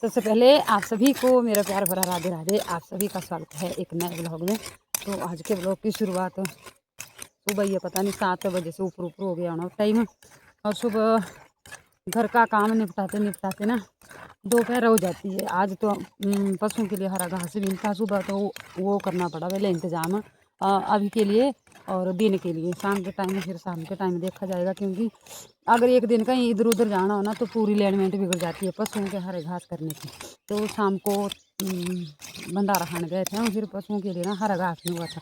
सबसे पहले आप सभी को मेरा प्यार भरा राधे राधे। आप सभी का स्वागत है एक नए ब्लॉग में। तो आज के ब्लॉग की शुरुआत सुबह, ये पता नहीं 7 बजे से ऊपर ऊपर हो गया होना टाइम। और सुबह घर का काम निपटाते निपटाते ना दोपहर हो जाती है। आज तो पशुओं के लिए हरा घास भी था सुबह, तो वो करना पड़ा पहले इंतज़ाम अभी के लिए। और दिन के लिए शाम के टाइम, फिर शाम के टाइम देखा जाएगा, क्योंकि अगर एक दिन कहीं इधर उधर जाना हो ना तो पूरी अलाइनमेंट बिगड़ जाती है पशुओं के हरे घास करने की। तो शाम को भंडारा खाने गए थे हम, फिर पशुओं के लिए ना हरा घास नहीं हुआ था,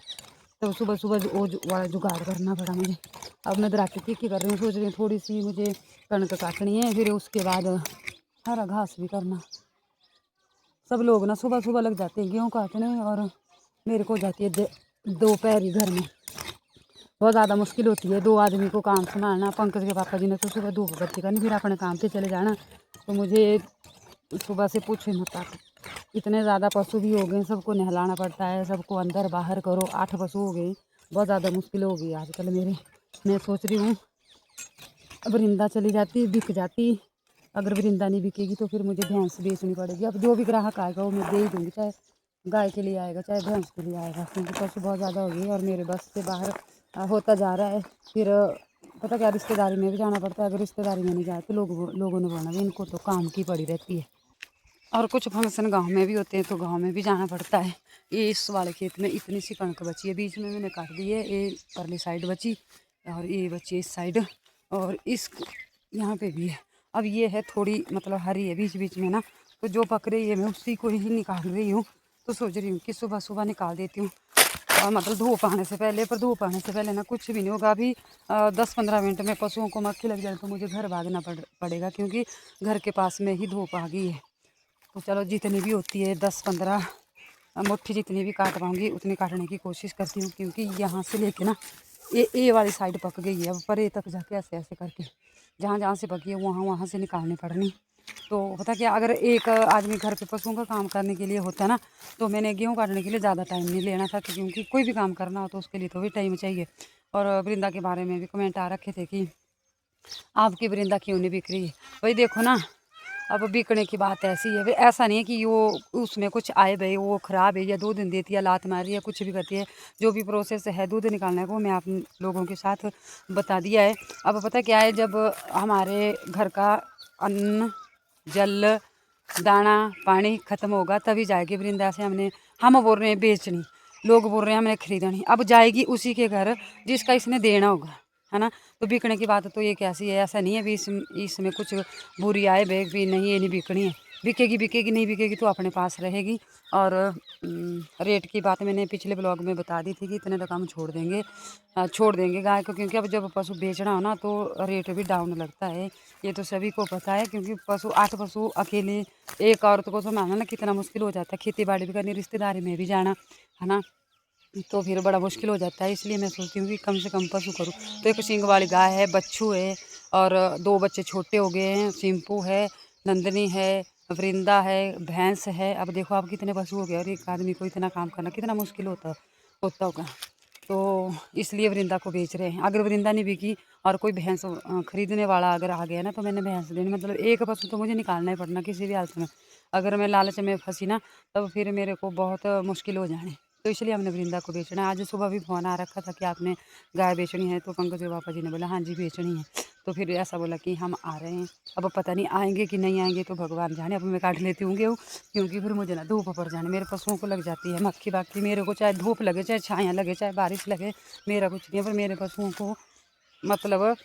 तो सुबह सुबह वो वाला जुगाड़ करना पड़ा मुझे। अब मैं दराती की कर रही हूँ, सोच रही हूँ थोड़ी सी मुझे कणक काटनी है, फिर उसके बाद हरा घास भी करना। सब लोग ना सुबह सुबह लग जाते हैं गेहूँ काटने, और मेरे को जाती है दोपहर ही घर में। बहुत ज़्यादा मुश्किल होती है 2 आदमी को काम संभालना। पंकज के पापा जी ने तो सुबह धूप बत्ती करनी, फिर अपने काम पे चले जाना। तो मुझे सुबह से पूछे मत आप, इतने ज़्यादा पशु भी हो गए, सबको नहलाना पड़ता है, सबको अंदर बाहर करो। 8 पशु हो गए, बहुत ज़्यादा मुश्किल हो गई आजकल मेरे। मैं सोच रही हूँ अब वृंदा चली जाती, बिक जाती। अगर वृंदा नहीं बिकेगी तो फिर मुझे भैंस बेचनी पड़ेगी। अब जो भी ग्राहक आएगा वो मैं दे ही दूँगी, चाहे गाय के लिए आएगा चाहे भैंस के लिए आएगा, क्योंकि पशु बहुत ज़्यादा हो गई और मेरे बस से बाहर होता जा रहा है। फिर पता क्या, रिश्तेदारी में भी जाना पड़ता है। अगर रिश्तेदारी में नहीं जाए तो लोगों ने बोलना भी इनको तो काम की पड़ी रहती है। और कुछ फंक्शन गांव में भी होते हैं तो गांव में भी जाना पड़ता है। ये इस वाले खेत में इतनी सी कणक बची है, बीच में मैंने काट दी है। ये परली साइड बची और ये बची इस साइड, और इस यहाँ पे भी है। अब ये है थोड़ी मतलब हरी है बीच बीच में ना, तो जो पक रही है मैं उसी को ही निकाल रही हूँ। तो सोच रही हूँ कि सुबह सुबह निकाल देती हूँ, और मतलब धूप आने से पहले। पर धूप आने से पहले ना कुछ भी नहीं होगा। अभी 10-15 मिनट में पशुओं को मक्खी लग जाए तो मुझे घर भागना पड़ेगा, क्योंकि घर के पास में ही धूप आ गई है। तो चलो जितनी भी होती है 10-15 मुट्ठी जितनी भी काट पाऊँगी उतनी काटने की कोशिश करती हूँ, क्योंकि यहाँ से लेके ना ये वाली साइड पक गई है। अब परे तक जाके ऐसे ऐसे करके जहाँ जहाँ से पकी है वहाँ से निकालनी पड़नी। तो पता क्या, अगर एक आदमी घर पे पशुओं का काम करने के लिए होता ना, तो मैंने गेहूँ काटने के लिए ज़्यादा टाइम नहीं लेना था, क्योंकि कोई भी काम करना हो तो उसके लिए तो भी टाइम चाहिए। और वृंदा के बारे में भी कमेंट आ रखे थे कि आपकी वृंदा क्यों नहीं बिक रही है। भाई देखो ना, अब बिकने की बात ऐसी है, ऐसा नहीं है कि वो उसमें कुछ आए भाई वो ख़राब है या दूध देती है लात मारी या कुछ भी करती है। जो भी प्रोसेस है दूध निकालने को मैं आप लोगों के साथ बता दिया है। अब पता क्या है, जब हमारे घर का अन्न जल दाना पानी ख़त्म होगा तभी जाएगी वृंदा से हमने, हम बोल रहे हैं बेचनी, लोग बोल रहे हैं हमने खरीदनी। अब जाएगी उसी के घर जिसका इसने देना होगा, है ना। तो बिकने की बात तो ये कैसी है, ऐसा नहीं है भी इसमें कुछ बुरी आए बैग भी नहीं, ये नहीं बिकनी है। बिकेगी बिकेगी, नहीं बिकेगी तो अपने पास रहेगी। और रेट की बात मैंने पिछले ब्लॉग में बता दी थी कि इतने तक हम छोड़ देंगे गाय को, क्योंकि अब जब पशु बेचना हो ना तो रेट भी डाउन लगता है। ये तो सभी को पता है, क्योंकि 8 पशु अकेले एक औरत को संभालना ना कितना मुश्किल हो जाता है। खेती बाड़ी भी करनी, रिश्तेदारी में भी जाना, है ना, तो फिर बड़ा मुश्किल हो जाता है। इसलिए मैं सोचती हूँ कि कम से कम पशु करूँ। तो एक सींग वाली गाय है, बच्चू है, और 2 बच्चे छोटे हो गए हैं, सिंपू है, नंदनी है, वृंदा है, भैंस है। अब देखो आप कितने पशु हो गए, और एक आदमी को इतना काम करना कितना मुश्किल होता होगा। तो इसलिए वृंदा को बेच रहे हैं। अगर वृंदा नहीं बिकी और कोई भैंस खरीदने वाला अगर आ गया ना तो मैंने भैंस देनी, मतलब एक पशु तो मुझे निकालना ही पड़ना किसी भी हालत में। अगर मैं लालच में फंसी ना तब फिर मेरे को बहुत मुश्किल हो जानी। तो इसलिए हमने वृंदा को बेचना है। आज सुबह भी फ़ोन आ रखा था कि आपने गाय बेचनी है, तो पंकज के पापा जी ने बोला हाँ जी बेचनी है। तो फिर ऐसा बोला कि हम आ रहे हैं। अब पता नहीं आएंगे कि नहीं आएंगे तो भगवान जाने। अब मैं काट लेती हूँ गेहूँ, क्योंकि फिर मुझे ना धूप पड़ जाने, मेरे पशुओं को लग जाती है मक्खी बाकी। मेरे को चाहे धूप लगे चाहे छाया लगे चाहे बारिश लगे, मेरा कुछ नहीं है, पर मेरे पशुओं को मतलब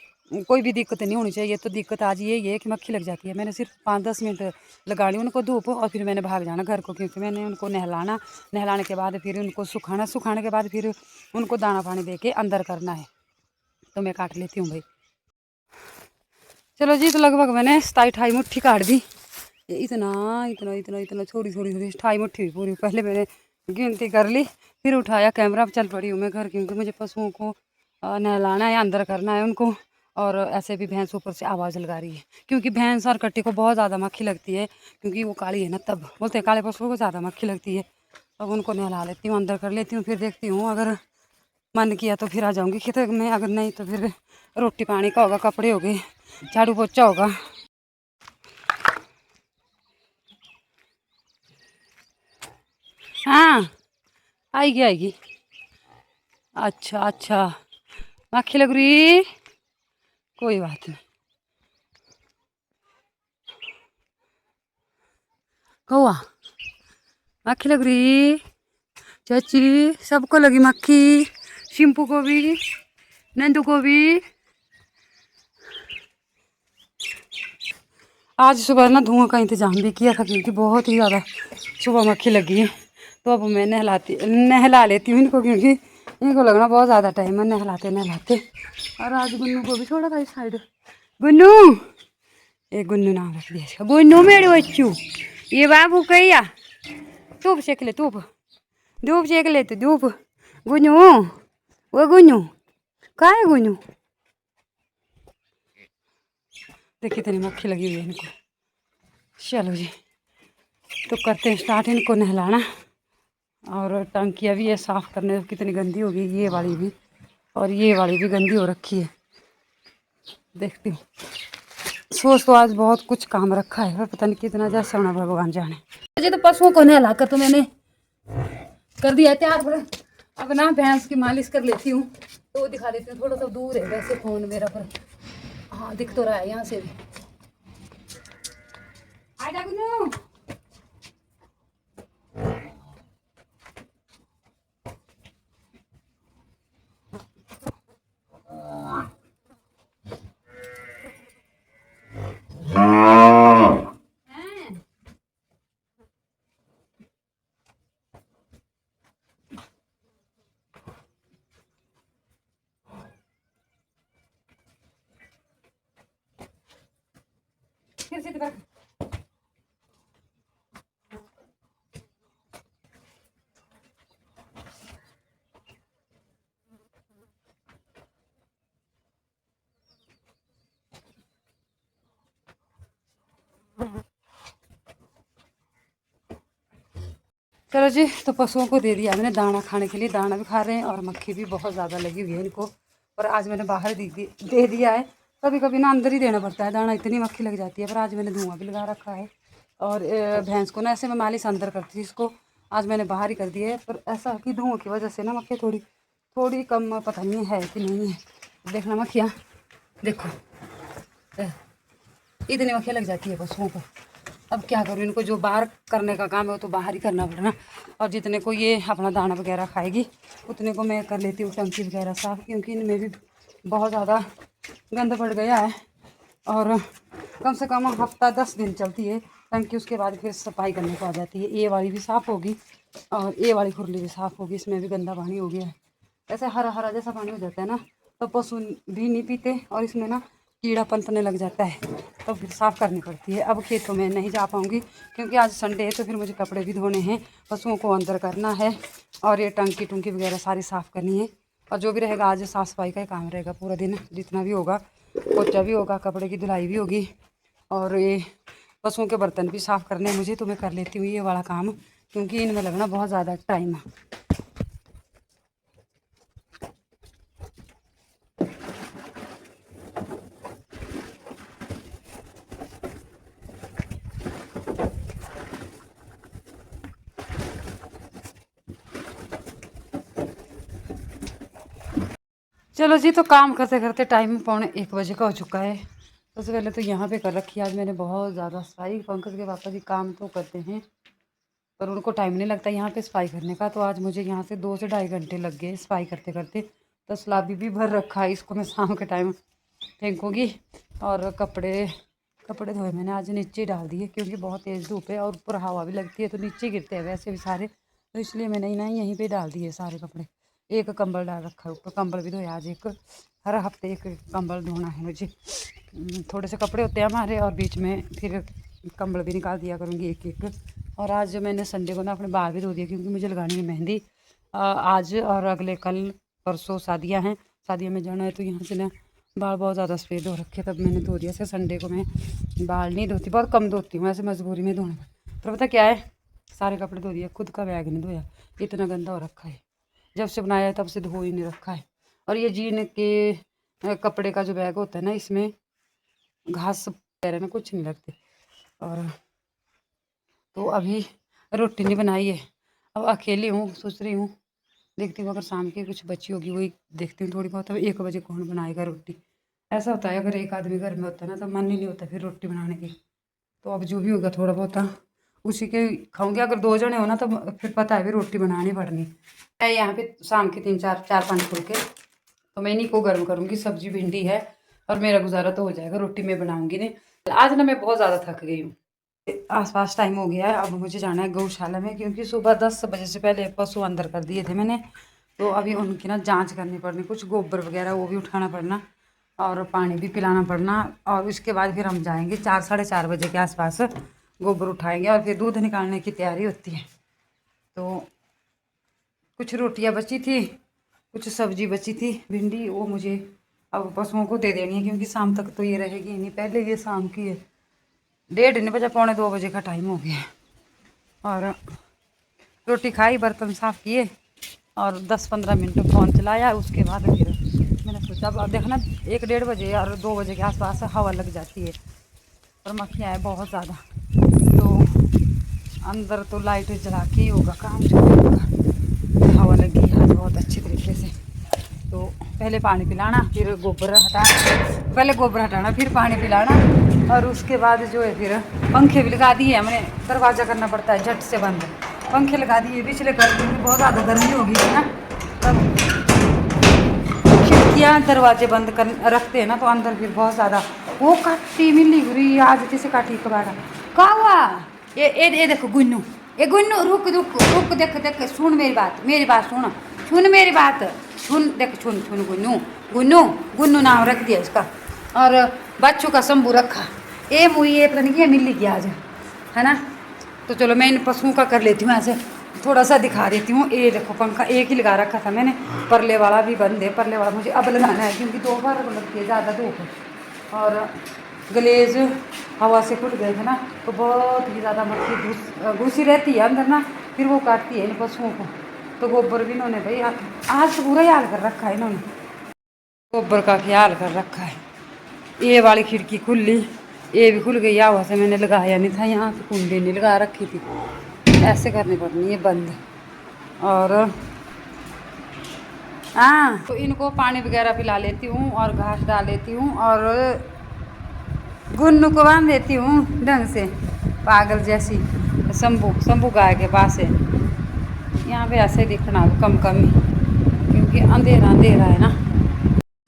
कोई भी दिक्कत नहीं होनी चाहिए। तो दिक्कत आज ये है कि मक्खी लग जाती है। मैंने सिर्फ 5-10 मिनट लगा ली उनको धूप, और फिर मैंने भाग जाना घर को, क्योंकि मैंने उनको नहलाने के बाद फिर उनको सुखाने के बाद फिर उनको दाना पानी दे के अंदर करना है। तो मैं काट लेती हूँ भाई। चलो जी, तो लगभग मैंने 27-28 मुट्ठी काट दी। ये इतना इतना इतना इतना छोटी छोटी छोटी 28 मुट्ठी पूरी पहले मैंने गिनती कर ली, फिर उठाया कैमरा, चल पड़ी हूँ मैं घर, क्योंकि मुझे पशुओं को नहलाना है, अंदर करना है उनको। और ऐसे भी भैंस ऊपर से आवाज़ लगा रही है, क्योंकि भैंस और कट्टे को बहुत ज़्यादा मक्खी लगती है, क्योंकि वो काली है ना, तब बोलते हैं काले पशुओं को ज़्यादा मक्खी लगती है। अब उनको नहला लेती हूँ, अंदर कर लेती हूँ, फिर देखती हूँ अगर मन किया तो फिर आ जाऊँगी खेत में, अगर नहीं तो फिर रोटी पानी का होगा, कपड़े हो गए, झाड़ू पोछा होगा। आएगी आएगी। अच्छा अच्छा, मक्खी लग रही, कोई बात नहीं। कौआ मक्खी लग रही, चाची सबको लगी मक्खी, शिम्पू को भी, नंदू को भी। आज सुबह ना धुआं का इंतजाम भी किया था क्योंकि बहुत ही ज़्यादा सुबह मक्खी लगी है। तो अब मैं नहला लेती हूँ इनको, क्योंकि इनको लगना बहुत ज़्यादा टाइम है नहलाते नहलाते। और आज गुन्नू को भी छोड़ा था इस साइड। गुन्नू, एक गुन्नू नाम रख दिया इसका, गुन्नू मेरे बच्चू। ये बाबू कैया धूप सेक ले, धूप सेक ले तो धूप। गुन्नू, वो गुन्नू कहाँ है गुन्नू? देखिए कितनी मक्खी लगी हुई है इनको। चलो जी, तो करते हैं स्टार्ट इनको नहलाना। और टंकियाँ भी है साफ़ करने, कितनी गंदी हो गई ये वाली भी, और ये वाली भी गंदी हो रखी है। देखती हूँ, सोच तो आज बहुत कुछ काम रखा है, पर पता नहीं कितना जैसा होना भगवान जाने। मुझे तो पशुओं को नहला कर तो मैंने कर दिया तैयार। अब ना भैंस की मालिश कर लेती हूँ, तो वो दिखा देती हूँ। थोड़ा सा दूर है वैसे फोन मेरा, पर हाँ दिख तो रहा है यहाँ से भी। आजा गुन्नू। फिर से दोबारा। चलो जी, तो पशुओं को दे दिया मैंने दाना खाने के लिए, दाना भी खा रहे हैं और मक्खी भी बहुत ज़्यादा लगी हुई है इनको। और आज मैंने बाहर दे दिया है। कभी कभी ना अंदर ही देना पड़ता है दाना, इतनी मक्खी लग जाती है। पर आज मैंने धुआं भी लगा रखा है। और भैंस को ना ऐसे मैं मालिश अंदर करती थी, इसको आज मैंने बाहर ही कर दिया है। पर ऐसा कि धुआं की वजह से ना मक्खी थोड़ी थोड़ी कम, पता नहीं है कि नहीं है। देखना मक्खियाँ, देखो इतनी मक्खियाँ लग जाती है पशुओं को। अब क्या करूँ, इनको जो बाहर करने का काम है वो तो बाहर ही करना पड़ना। और जितने को ये अपना दाना वगैरह खाएगी उतने को मैं कर लेती हूँ टंकी वगैरह साफ़, क्योंकि इनमें भी बहुत ज़्यादा गंद पड़ गया है। और कम से कम हफ्ता 10 दिन चलती है टंकी, उसके बाद फिर सफाई करने को आ जाती है। ये वाली भी साफ़ होगी और ये वाली खुरली भी साफ़ होगी, इसमें भी गंदा पानी हो गया है। ऐसे हरा हरा जैसा पानी हो जाता है ना, तो पशु भी नहीं पीते और इसमें ना कीड़ा पनपने लग जाता है, तो फिर साफ़ करनी पड़ती है। अब खेतों में नहीं जा पाऊँगी क्योंकि आज संडे है, तो फिर मुझे कपड़े भी धोने हैं, पशुओं को अंदर करना है और ये टंकी टुंकी वगैरह सारी साफ़ करनी है। और जो भी रहेगा आज साफ़ सफाई का ही काम रहेगा पूरा दिन, जितना भी होगा, पोछा भी होगा, कपड़े की धुलाई भी होगी और ये पशुओं के बर्तन भी साफ़ करने हैं मुझे। तो मैं कर लेती हूँ ये वाला काम, क्योंकि इनमें लगना बहुत ज़्यादा टाइम है। चलो जी, तो काम करते करते टाइम 1:45 का हो चुका है। सबसे पहले तो यहाँ पे कर रखी है आज मैंने बहुत ज़्यादा सफाई। पंकज के पापा जी काम तो करते हैं पर उनको टाइम नहीं लगता यहाँ पे सफाई करने का, तो आज मुझे यहाँ से 2 से ढाई घंटे लग गए सफाई करते करते। तो सलाबी भी भर रखा है, इसको मैं शाम के टाइम फेंकूँगी। और कपड़े कपड़े धोए मैंने आज नीचे ही डाल दिए, क्योंकि बहुत तेज़ धूप है और ऊपर हवा भी लगती है तो नीचे गिरते हैं वैसे भी सारे, तो इसलिए मैंने ना यहीं पे डाल दिए सारे कपड़े। एक कंबल डाल रखा है ऊपर, कंबल भी धोया आज। हर हफ्ते एक कंबल धोना है मुझे। थोड़े से कपड़े होते हैं हमारे और बीच में फिर कंबल भी निकाल दिया करूँगी एक एक। और आज मैंने संडे को ना अपने बाल भी धो दिए, क्योंकि मुझे लगानी है मेहंदी आज और अगले कल परसों शादियाँ हैं, शादियों में जाना है। तो यहाँ से ना बाल बहुत ज़्यादा सफ़ेद हो रखे, तब मैंने धो दिया। से संडे को मैं बाल नहीं धोती, बहुत कम धोती हूँ, ऐसे मजबूरी में धोने। पर पता क्या है, सारे कपड़े धो दिए, खुद का बैग नहीं धोया, इतना गंदा हो रखा है। जब से बनाया है तब से धो ही नहीं रखा है। और ये जीन के कपड़े का जो बैग होता है ना, इसमें घास वगैरह में कुछ नहीं लगते। और तो अभी रोटी नहीं बनाई है, अब अकेली हूँ, सोच रही हूँ देखती हूँ अगर शाम की कुछ बची होगी वही देखती हूँ थोड़ी बहुत। अब 1 बजे कौन बनाएगा रोटी, ऐसा होता है अगर एक आदमी घर में होता है ना तो मन ही नहीं होता फिर रोटी बनाने की। तो अब जो भी होगा थोड़ा बहुत उसी के खाऊंगी। अगर 2 जने हो ना तो फिर पता है फिर रोटी बनानी पड़नी है। यहाँ पे शाम के 4-5 फुलके तो मैं इन्हीं को गर्म करूँगी। सब्जी भिंडी है और मेरा गुजारा तो हो जाएगा, रोटी मैं बनाऊँगी नहीं। आज ना मैं बहुत ज़्यादा थक गई हूँ। आसपास टाइम हो गया है, अब मुझे जाना है गौशाला में क्योंकि सुबह 10 बजे से पहले पशु अंदर कर दिए थे मैंने। तो अभी उनकी ना जांच करनी पड़नी, कुछ गोबर वगैरह वो भी उठाना पड़ना और पानी भी पिलाना पड़ना। और उसके बाद फिर हम जाएंगे 4-4:30 बजे के आसपास गोबर उठाएंगे और फिर दूध निकालने की तैयारी होती है। तो कुछ रोटियां बची थी, कुछ सब्जी बची थी भिंडी, वो मुझे अब पशुओं को दे देनी है क्योंकि शाम तक तो ये रहेगी नहीं। पहले ये शाम की है, 1:30 नहीं बजा, 1:45 बजे का टाइम हो गया है। और रोटी खाई, बर्तन साफ़ किए और 10-15 मिनट फ़ोन चलाया। उसके बाद फिर मैंने सोचा अब देखना 1-1:30 बजे और 2 बजे के आसपास हवा लग जाती है और मक्खियाँ हैं बहुत ज़्यादा। तो अंदर तो लाइट जला के ही होगा काम जो भी होगा। हवा लगी आज बहुत अच्छी तरीके से। तो पहले पानी पिलाना, फिर गोबर हटाना, पहले गोबर हटाना फिर पानी पिलाना और उसके बाद जो है फिर पंखे भी लगा दिए हमने। दरवाज़ा करना पड़ता है झट से बंद, पंखे लगा दिए पिछले कर क्योंकि बहुत ज़्यादा गर्मी होगी थी ना। तब खिड़कियाँ दरवाजे बंद कर रखते हैं ना तो अंदर फिर बहुत ज़्यादा वो काटी मिली हुई आज किसे काटी कबाड़ा का हुआ। ये देखो गुन्नू, ये गुन्नू रुक रुक रुक, देख सुन मेरी बात सुन, मेरी बात सुन, देख सुन गुन्नू गुन्नू गुन्नू नाम रख दिया इसका। और बच्चों का शंभू रखा। ये मुई ये पता नहीं क्या मिल गया आज, है ना। तो चलो मैं इन पशुओं का कर लेती हूँ, ऐसे थोड़ा सा दिखा देती हूँ। ये देखो पंखा एक ही लगा रखा था मैंने, परले वाला भी बंद है। परले वाला मुझे अब लगाना है क्योंकि 2 बार लगती है ज़्यादा धूप और ग्लेज हवा से फुट गए थे ना तो बहुत ही ज़्यादा मक्खी घुसी रहती है अंदर ना, फिर वो काटती है इन पशुओं को। तो गोबर भी इन्होंने भाई आज तो पूरा ख्याल कर रखा है इन्होंने, गोबर का ख्याल कर रखा है। ये वाली खिड़की खुली, ये भी खुल गई, हवा से मैंने लगाया नहीं था, यहाँ पे कुंडी नहीं लगा रखी थी, ऐसे करनी पड़नी है बंद। और हाँ तो इनको पानी वगैरह पिला लेती हूँ और घास डाल लेती हूँ और गुन्नू को बांध देती हूँ ढंग से, पागल जैसी। शंभू गाय के पास है। यहाँ पे ऐसे दिखना कम ही क्योंकि अंधेरा है ना।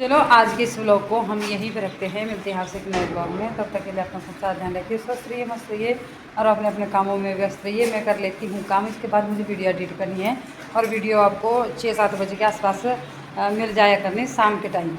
चलो आज के इस व्लॉग को हम यहीं पे रखते हैं, मिलते हैं आपसे एक नए व्लॉग में। तब तक के लिए अपना सब साथ ध्यान रखिए, स्वस्थ रहिए, मस्त रहिए और अपने अपने कामों में व्यस्त रहिए। मैं कर लेती हूँ काम, इसके बाद मुझे वीडियो एडिट करनी है और वीडियो आपको 6-7 बजे के आसपास मिल जाया करनी शाम के टाइम।